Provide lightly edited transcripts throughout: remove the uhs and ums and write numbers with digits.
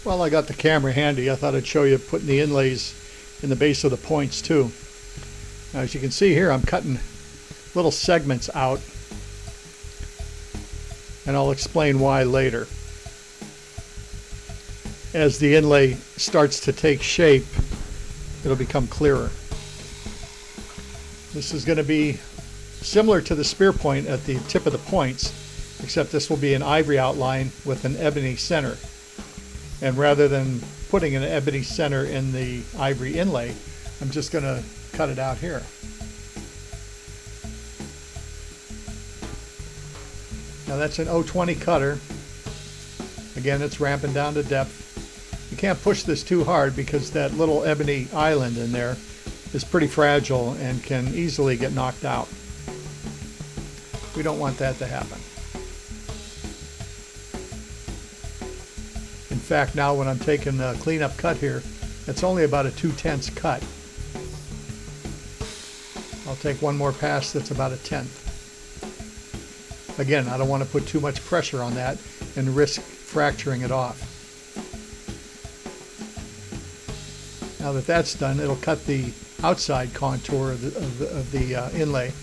While I got the camera handy, I thought I'd show you putting the inlays in the base of the points too. Now, as you can see here, I'm cutting little segments out, and I'll explain why later. As the inlay starts to take shape, it'll become clearer. This is going to be similar to the spear point at the tip of the points, except this will be an ivory outline with an ebony center. And rather than putting an ebony center in the ivory inlay, I'm just going to cut it out here. Now that's an 020 cutter. Again, it's ramping down to depth. You can't push this too hard because that little ebony island in there is pretty fragile and can easily get knocked out. We don't want that to happen. In fact, now when I'm taking the cleanup cut here, it's only about a 2/10 cut. I'll take one more pass that's about a 1/10. Again, I don't want to put too much pressure on that and risk fracturing it off. Now that that's done, it'll cut the outside contour of the inlay.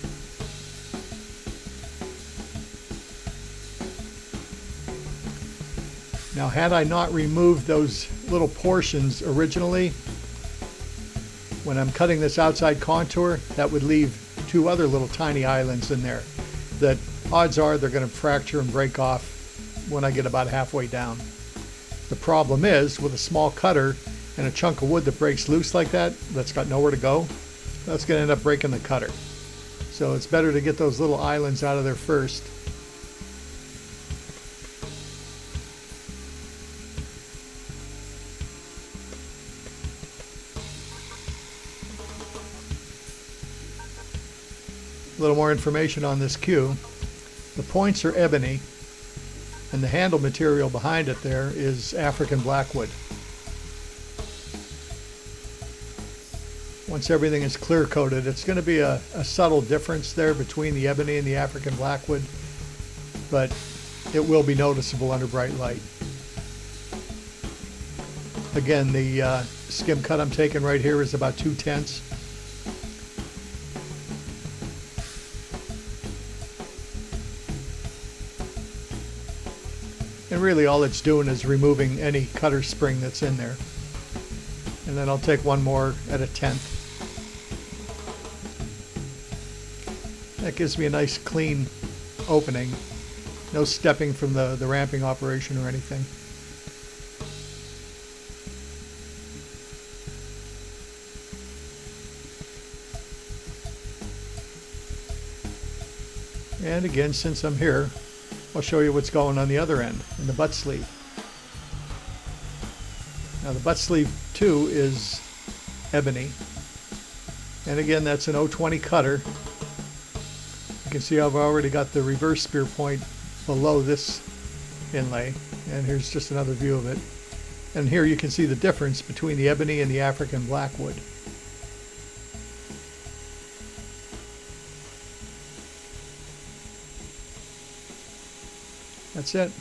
Now, had I not removed those little portions originally, when I'm cutting this outside contour, that would leave two other little tiny islands in there that odds are they're going to fracture and break off when I get about halfway down. The problem is, with a small cutter and a chunk of wood that breaks loose like that, that's got nowhere to go, that's going to end up breaking the cutter. So it's better to get those little islands out of there first. A little more information on this cue. The points are ebony, and the handle material behind it there is African blackwood. Once everything is clear coated, it's going to be a subtle difference there between the ebony and the African blackwood, but it will be noticeable under bright light. Again, the skim cut I'm taking right here is about 2/10. And really all it's doing is removing any cutter spring that's in there. And then I'll take one more at a 1/10. That gives me a nice clean opening. No stepping from the ramping operation or anything. And again, since I'm here, I'll show you what's going on the other end, in the butt sleeve. Now the butt sleeve too is ebony. And again, that's an 020 cutter. You can see I've already got the reverse spear point below this inlay. And here's just another view of it. And here you can see the difference between the ebony and the African blackwood. That's it.